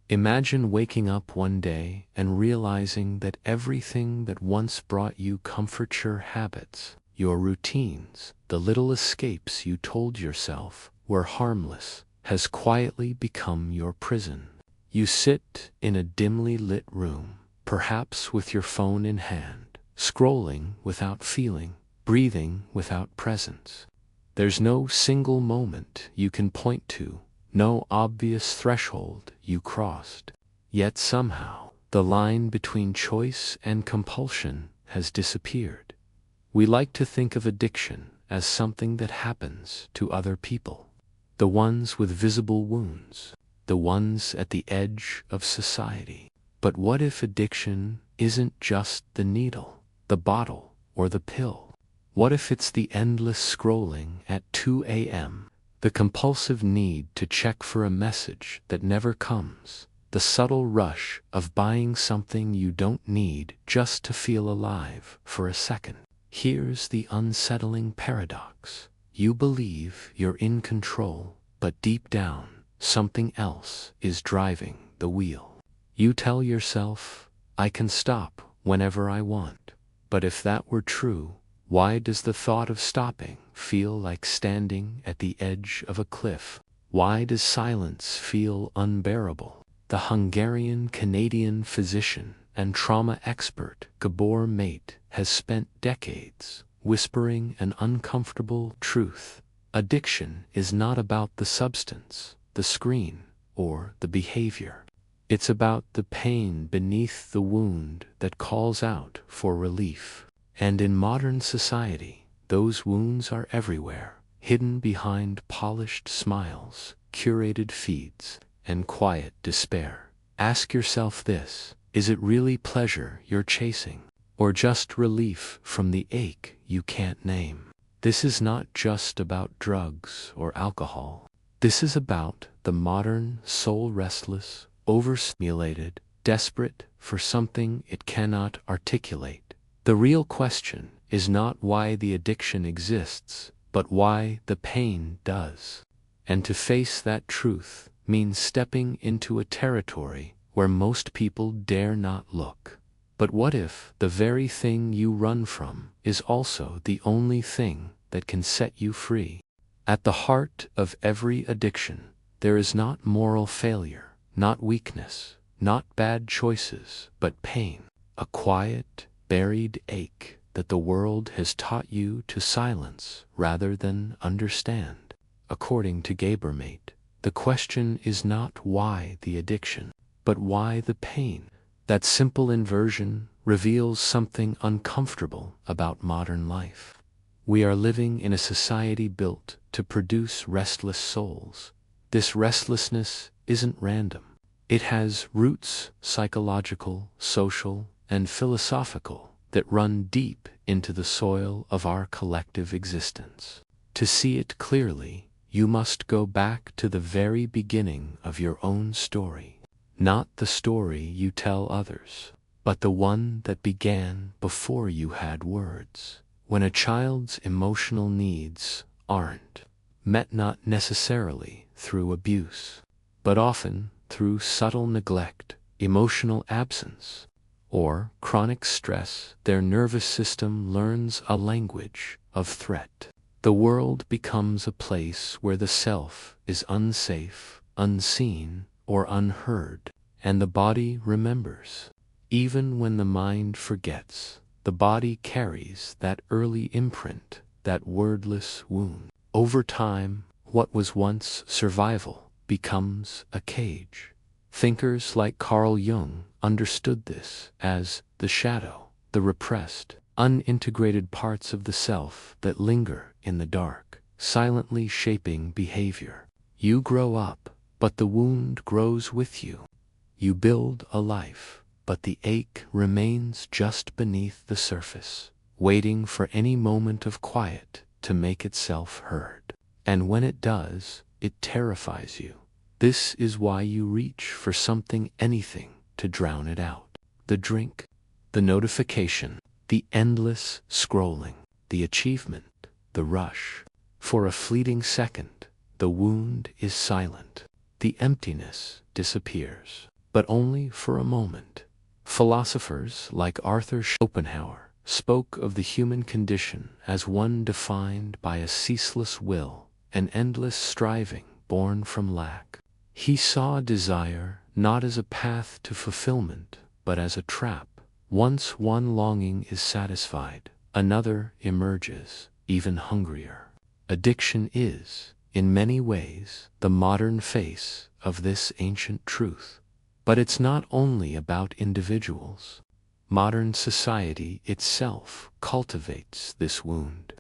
Imagine waking up one day and realizing that everything that once brought you comfort, your habits, your routines, the little escapes you told yourself were harmless, has quietly become your prison. You sit in a dimly lit room, perhaps with your phone in hand, scrolling without feeling, breathing without presence. There's no single moment you can point to, no obvious threshold you crossed. Yet somehow, the line between choice and compulsion has disappeared. We like to think of addiction as something that happens to other people. The ones with visible wounds, the ones at the edge of society. But what if addiction isn't just the needle, the bottle, or the pill? What if it's the endless scrolling at 2 a.m., the compulsive need to check for a message that never comes, the subtle rush of buying something you don't need just to feel alive for a second? Here's the unsettling paradox. You believe you're in control, but deep down, something else is driving the wheel. You tell yourself, I can stop whenever I want. But if that were true, why does the thought of stopping feel like standing at the edge of a cliff? Why does silence feel unbearable? The Hungarian-Canadian physician and trauma expert Gabor Maté has spent decades whispering an uncomfortable truth. Addiction is not about the substance, the screen, or the behavior. It's about the pain beneath the wound that calls out for relief. And in modern society, those wounds are everywhere, hidden behind polished smiles, curated feeds, and quiet despair. Ask yourself this: is it really pleasure you're chasing, or just relief from the ache you can't name? This is not just about drugs or alcohol. This is about the modern soul, restless, overstimulated, desperate for something it cannot articulate. The real question is not why the addiction exists, but why the pain does. And to face that truth means stepping into a territory where most people dare not look. But what if the very thing you run from is also the only thing that can set you free? At the heart of every addiction, there is not moral failure, not weakness, not bad choices, but pain. A quiet, buried ache that the world has taught you to silence rather than understand. According to Gabor Maté, the question is not why the addiction, but why the pain. That simple inversion reveals something uncomfortable about modern life. We are living in a society built to produce restless souls. This restlessness isn't random. It has roots, psychological, social, and philosophical, that run deep into the soil of our collective existence. To see it clearly, you must go back to the very beginning of your own story. Not the story you tell others, but the one that began before you had words. When a child's emotional needs aren't met, not necessarily through abuse, but often through subtle neglect, emotional absence, or chronic stress, their nervous system learns a language of threat. The world becomes a place where the self is unsafe, unseen, or unheard, and the body remembers. Even when the mind forgets, the body carries that early imprint, that wordless wound. Over time, what was once survival becomes a cage. Thinkers like Carl Jung understood this as the shadow, the repressed, unintegrated parts of the self that linger in the dark, silently shaping behavior. You grow up, but the wound grows with you. You build a life, but the ache remains just beneath the surface, waiting for any moment of quiet to make itself heard. And when it does, it terrifies you. This is why you reach for something, anything, to drown it out. The drink, the notification, the endless scrolling, the achievement, the rush. For a fleeting second, the wound is silent. The emptiness disappears. but only for a moment. Philosophers like Arthur Schopenhauer spoke of the human condition as one defined by a ceaseless will, an endless striving born from lack. He saw desire not as a path to fulfillment, but as a trap. Once one longing is satisfied, another emerges, even hungrier. Addiction is, in many ways, the modern face of this ancient truth. But it's not only about individuals. Modern society itself cultivates this wound.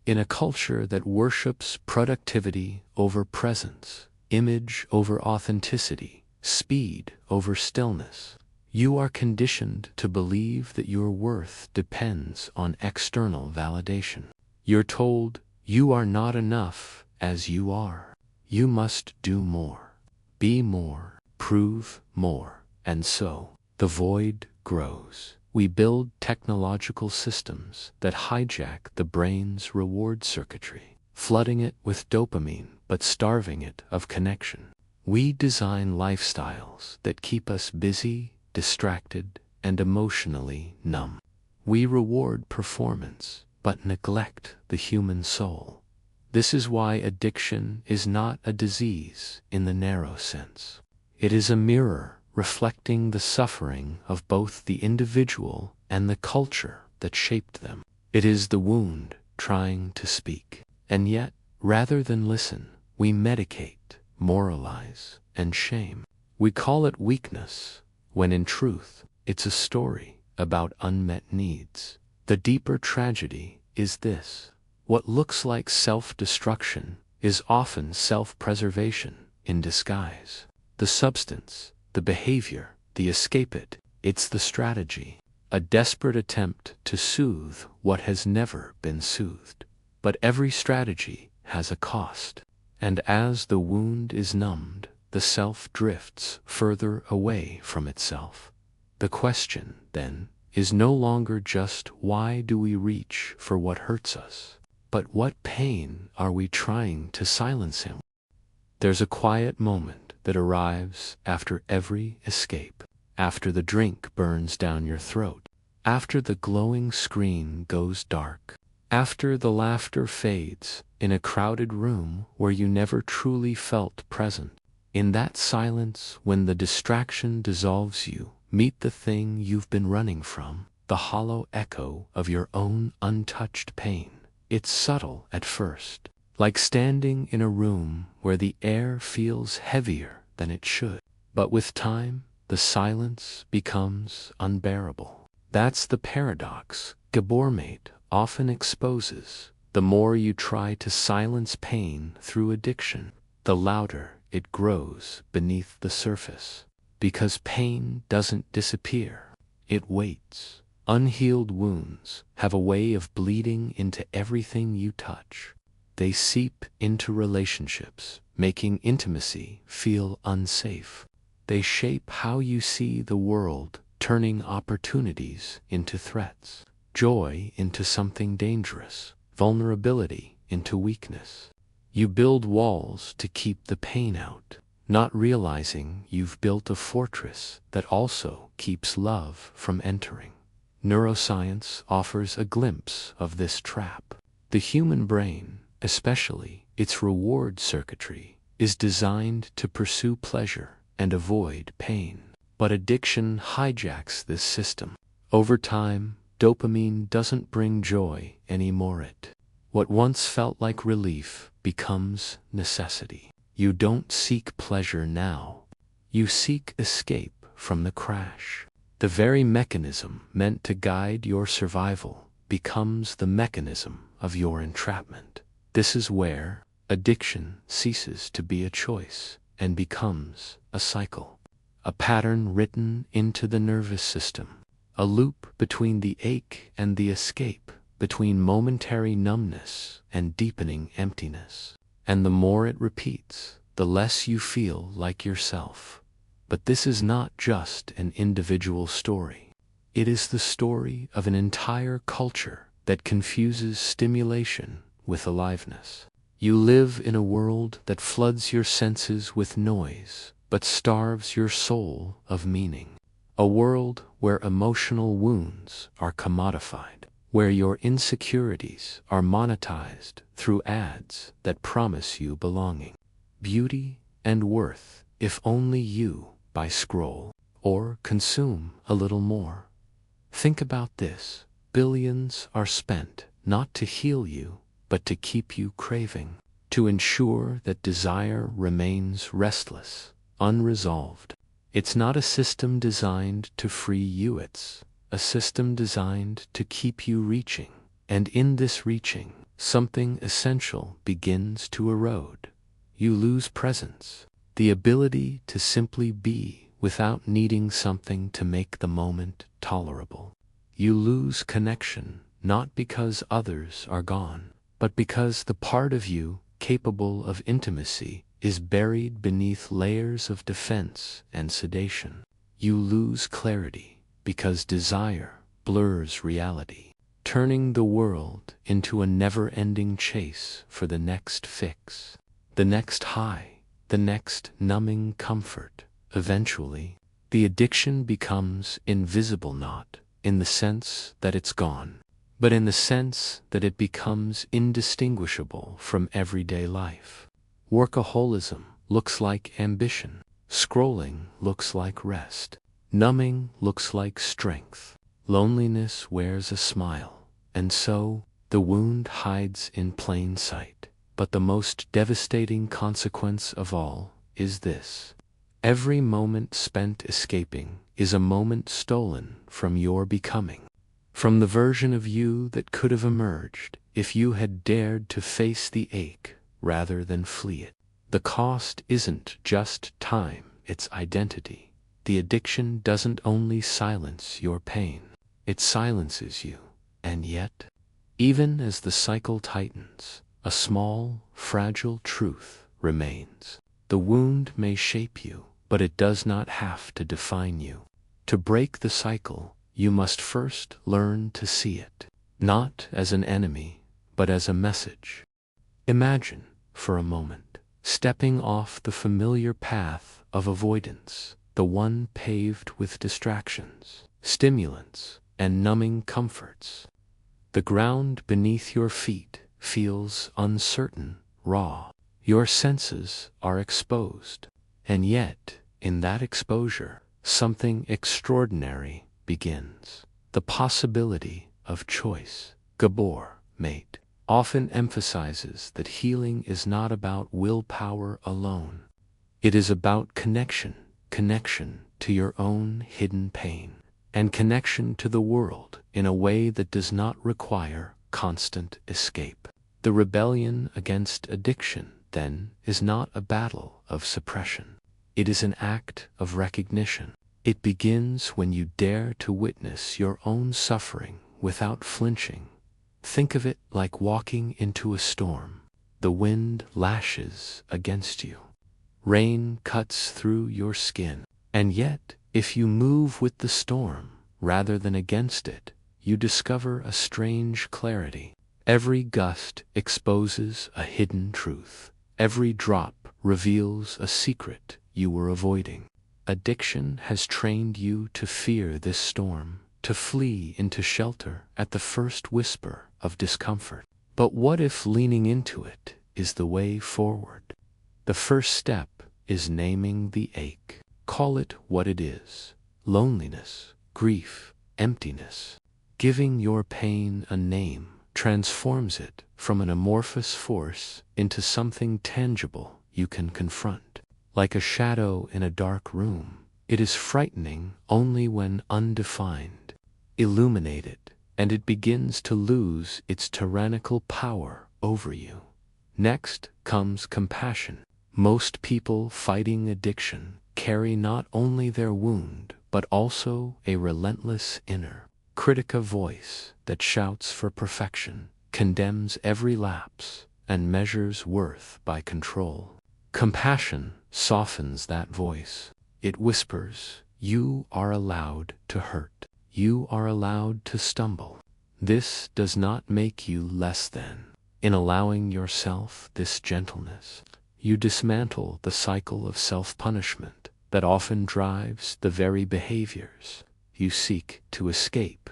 In a culture that worships productivity over presence, image over authenticity, speed over stillness, you are conditioned to believe that your worth depends on external validation. You're told you are not enough as you are. You must do more, be more, prove more, and so the void grows. We build technological systems that hijack the brain's reward circuitry, flooding it with dopamine but starving it of connection. We design lifestyles that keep us busy, distracted, and emotionally numb. We reward performance but neglect the human soul. This is why addiction is not a disease in the narrow sense. It is a mirror reflecting the suffering of both the individual and the culture that shaped them. It is the wound trying to speak. And yet, rather than listen, we medicate, moralize, and shame. We call it weakness, when in truth, it's a story about unmet needs. The deeper tragedy is this: what looks like self-destruction is often self-preservation in disguise. The substance, the behavior, the escapade, it's the strategy, a desperate attempt to soothe what has never been soothed. But every strategy has a cost, and as the wound is numbed, the self drifts further away from itself. The question, then, is no longer just why do we reach for what hurts us, but what pain are we trying to silence him? There's a quiet moment that arrives after every escape, after the drink burns down your throat, after the glowing screen goes dark, after the laughter fades in a crowded room where you never truly felt present. In that silence, when the distraction dissolves you, meet the thing you've been running from, the hollow echo of your own untouched pain. It's subtle at first, like standing in a room where the air feels heavier than it should. But with time, the silence becomes unbearable. That's the paradox Gabor Maté often exposes. The more you try to silence pain through addiction, the louder it grows beneath the surface. Because pain doesn't disappear, it waits. Unhealed wounds have a way of bleeding into everything you touch. They seep into relationships, making intimacy feel unsafe. They shape how you see the world, turning opportunities into threats, joy into something dangerous, vulnerability into weakness. You build walls to keep the pain out, not realizing you've built a fortress that also keeps love from entering. Neuroscience offers a glimpse of this trap. The human brain, especially its reward circuitry, is designed to pursue pleasure and avoid pain. But addiction hijacks this system. Over time, dopamine doesn't bring joy anymore. What once felt like relief becomes necessity. You don't seek pleasure now. You seek escape from the crash. The very mechanism meant to guide your survival becomes the mechanism of your entrapment. This is where addiction ceases to be a choice and becomes a cycle, a pattern written into the nervous system, a loop between the ache and the escape, between momentary numbness and deepening emptiness. And the more it repeats, the less you feel like yourself. But this is not just an individual story. It is the story of an entire culture that confuses stimulation with aliveness. You live in a world that floods your senses with noise, but starves your soul of meaning. A world where emotional wounds are commodified, where your insecurities are monetized through ads that promise you belonging, beauty, and worth if only you buy scroll or consume a little more. Think about this. Billions are spent not to heal you, but to keep you craving, to ensure that desire remains restless, unresolved. It's not a system designed to free you, it's a system designed to keep you reaching. And in this reaching, something essential begins to erode. You lose presence, the ability to simply be without needing something to make the moment tolerable. You lose connection, not because others are gone, but because the part of you capable of intimacy is buried beneath layers of defense and sedation. You lose clarity because desire blurs reality, turning the world into a never-ending chase for the next fix, the next high, the next numbing comfort. Eventually, the addiction becomes invisible, not in the sense that it's gone, but in the sense that it becomes indistinguishable from everyday life. Workaholism looks like ambition. Scrolling looks like rest. Numbing looks like strength. Loneliness wears a smile, and so the wound hides in plain sight. But the most devastating consequence of all is this: every moment spent escaping is a moment stolen from your becoming, from the version of you that could have emerged if you had dared to face the ache rather than flee it. The cost isn't just time, it's identity. The addiction doesn't only silence your pain, it silences you. And yet, even as the cycle tightens, a small, fragile truth remains. The wound may shape you, but it does not have to define you. To break the cycle, you must first learn to see it, not as an enemy, but as a message. Imagine, for a moment, stepping off the familiar path of avoidance, the one paved with distractions, stimulants, and numbing comforts. The ground beneath your feet feels uncertain, raw. Your senses are exposed, and yet, in that exposure, something extraordinary begins. The possibility of choice. Gabor Maté often emphasizes that healing is not about willpower alone. It is about connection to your own hidden pain, and connection to the world in a way that does not require constant escape. The rebellion against addiction, then, is not a battle of suppression. It is an act of recognition. It begins when you dare to witness your own suffering without flinching. Think of it like walking into a storm. The wind lashes against you. Rain cuts through your skin. And yet, if you move with the storm rather than against it, you discover a strange clarity. Every gust exposes a hidden truth. Every drop reveals a secret you were avoiding. Addiction has trained you to fear this storm, to flee into shelter at the first whisper of discomfort. But what if leaning into it is the way forward? The first step is naming the ache. Call it what it is: loneliness, grief, emptiness. Giving your pain a name transforms it from an amorphous force into something tangible you can confront. Like a shadow in a dark room, it is frightening only when undefined. Illuminate it, and it begins to lose its tyrannical power over you. Next comes compassion. Most people fighting addiction carry not only their wound, but also a relentless inner critic voice that shouts for perfection, condemns every lapse, and measures worth by control. Compassion softens that voice. It whispers, "You are allowed to hurt. You are allowed to stumble. This does not make you less than." In allowing yourself this gentleness, you dismantle the cycle of self-punishment that often drives the very behaviors you seek to escape.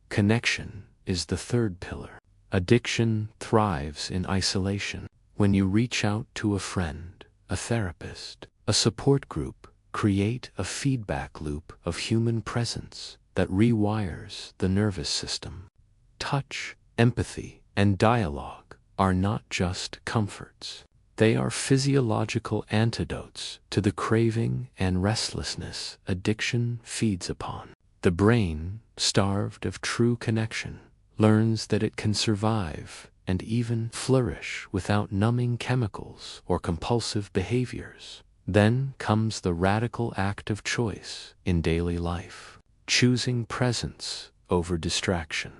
Connection is the third pillar. Addiction thrives in isolation. When you reach out to a friend, a therapist, a support group, create a feedback loop of human presence that rewires the nervous system. Touch, empathy, and dialogue are not just comforts. They are physiological antidotes to the craving and restlessness addiction feeds upon. The brain, starved of true connection, learns that it can survive and even flourish without numbing chemicals or compulsive behaviors. Then comes the radical act of choice in daily life, choosing presence over distraction,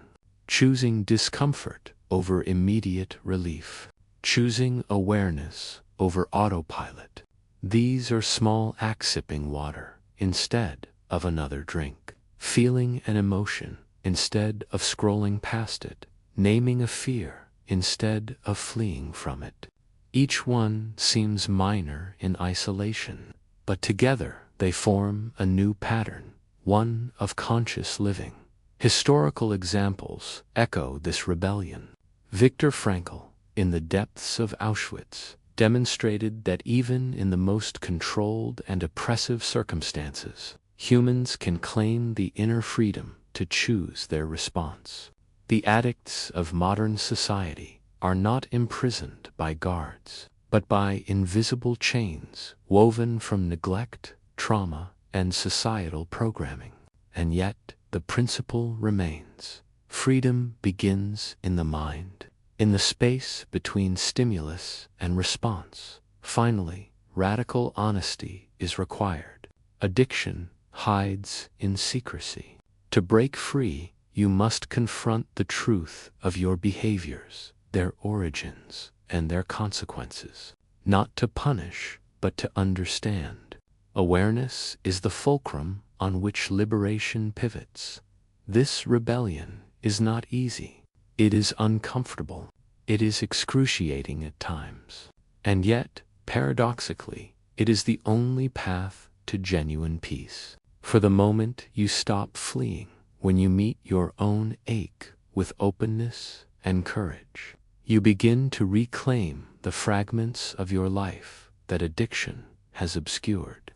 choosing discomfort over immediate relief, choosing awareness over autopilot. These are small acts: sipping water instead of another drink, feeling an emotion instead of scrolling past it, naming a fear instead of fleeing from it. Each one seems minor in isolation, but together they form a new pattern, one of conscious living. Historical examples echo this rebellion. Viktor Frankl, in the depths of Auschwitz, demonstrated that even in the most controlled and oppressive circumstances, humans can claim the inner freedom to choose their response. The addicts of modern society are not imprisoned by guards, but by invisible chains woven from neglect, trauma, and societal programming. And yet, the principle remains. Freedom begins in the mind, in the space between stimulus and response. Finally, radical honesty is required. Addiction hides in secrecy. To break free, you must confront the truth of your behaviors, their origins, and their consequences. Not to punish, but to understand. Awareness is the fulcrum on which liberation pivots. This rebellion is not easy. It is uncomfortable. It is excruciating at times. And yet, paradoxically, it is the only path to genuine peace. For the moment you stop fleeing, when you meet your own ache with openness and courage, you begin to reclaim the fragments of your life that addiction has obscured.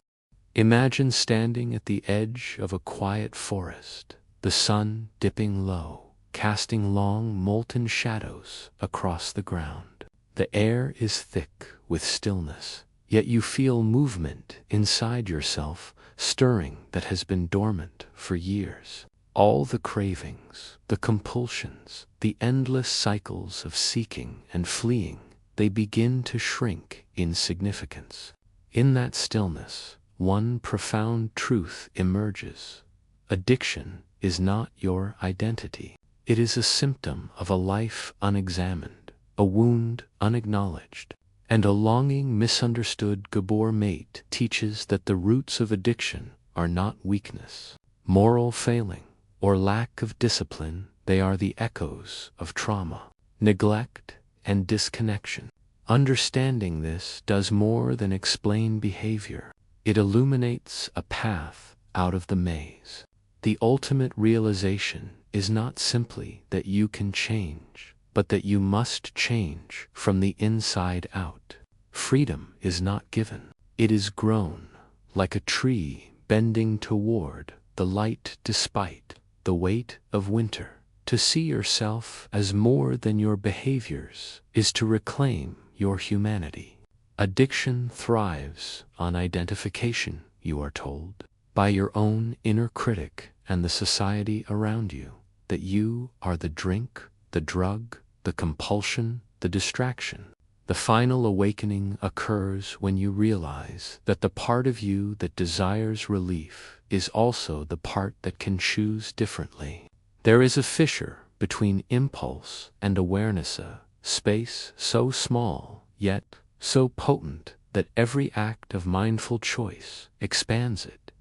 Imagine standing at the edge of a quiet forest, the sun dipping low, casting long molten shadows across the ground. The air is thick with stillness, yet you feel movement inside yourself, stirring that has been dormant for years. All the cravings, the compulsions, the endless cycles of seeking and fleeing, they begin to shrink in significance. In that stillness, one profound truth emerges. Addiction is not your identity. It is a symptom of a life unexamined, a wound unacknowledged, and a longing misunderstood. Gabor Maté teaches that the roots of addiction are not weakness, moral failing, or lack of discipline. They are the echoes of trauma, neglect, and disconnection. Understanding this does more than explain behavior. It illuminates a path out of the maze. The ultimate realization is not simply that you can change, but that you must change from the inside out. Freedom is not given. It is grown, like a tree bending toward the light despite the weight of winter. To see yourself as more than your behaviors is to reclaim your humanity. Addiction thrives on identification, you are told, by your own inner critic and the society around you, that you are the drink, the drug, the compulsion, the distraction. The final awakening occurs when you realize that the part of you that desires relief is also the part that can choose differently. There is a fissure between impulse and awareness, a space so small, yet so potent that every act of mindful choice expands it.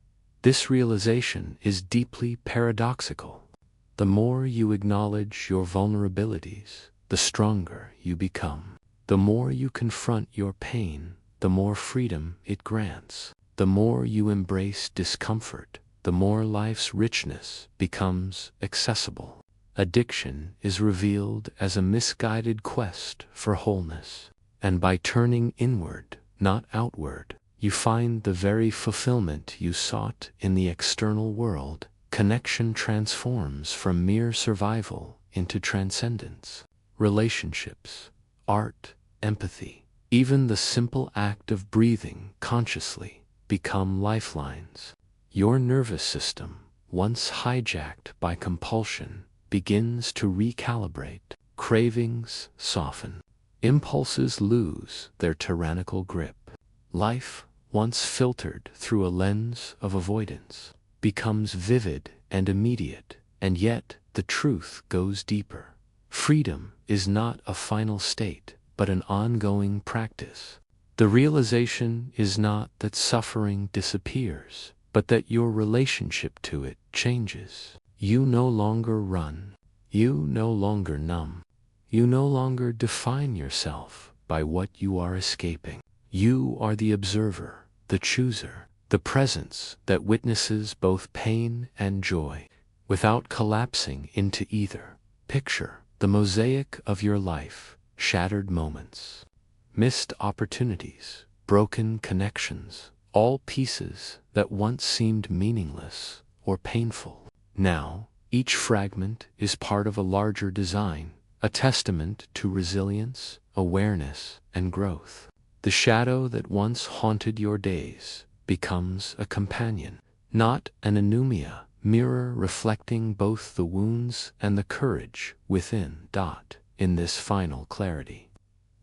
This realization is deeply paradoxical. The more you acknowledge your vulnerabilities, the stronger you become. The more you confront your pain, the more freedom it grants. the more you embrace discomfort, the more life's richness becomes accessible. Addiction is revealed as a misguided quest for wholeness, and by turning inward, not outward, you find the very fulfillment you sought in the external world. Connection transforms from mere survival into transcendence. Relationships, art, empathy, even the simple act of breathing consciously become lifelines. Your nervous system, once hijacked by compulsion, begins to recalibrate. Cravings soften. Impulses lose their tyrannical grip. Life, once filtered through a lens of avoidance, becomes vivid and immediate, and yet the truth goes deeper. Freedom is not a final state, but an ongoing practice. The realization is not that suffering disappears, but that your relationship to it changes. You no longer run. You no longer numb. You no longer define yourself by what you are escaping. You are the observer, the chooser, the presence that witnesses both pain and joy, without collapsing into either. Picture the mosaic of your life: shattered moments, missed opportunities, broken connections, all pieces that once seemed meaningless or painful. Now, each fragment is part of a larger design, a testament to resilience, awareness, and growth. The shadow that once haunted your days becomes a companion, not an anomia, mirror reflecting both the wounds and the courage within. In this final clarity,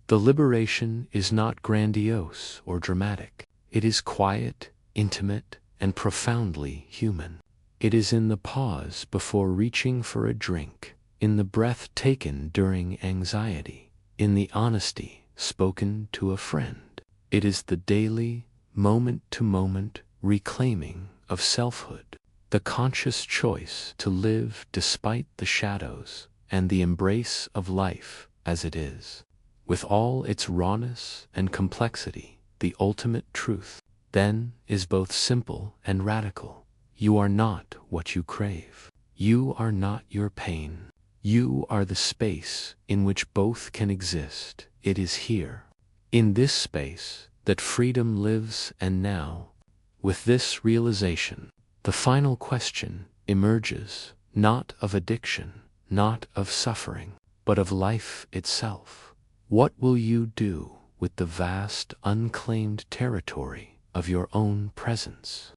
the liberation is not grandiose or dramatic. It is quiet, intimate, and profoundly human. It is in the pause before reaching for a drink, in the breath taken during anxiety, in the honesty spoken to a friend. It is the daily, moment-to-moment reclaiming of selfhood, the conscious choice to live despite the shadows, and the embrace of life as it is, with all its rawness and complexity. The ultimate truth, then, is both simple and radical. You are not what you crave. You are not your pain. You are the space in which both can exist. It is here, in this space, that freedom lives. And now, with this realization, the final question emerges, not of addiction, not of suffering, but of life itself. What will you do with the vast, unclaimed territory of your own presence?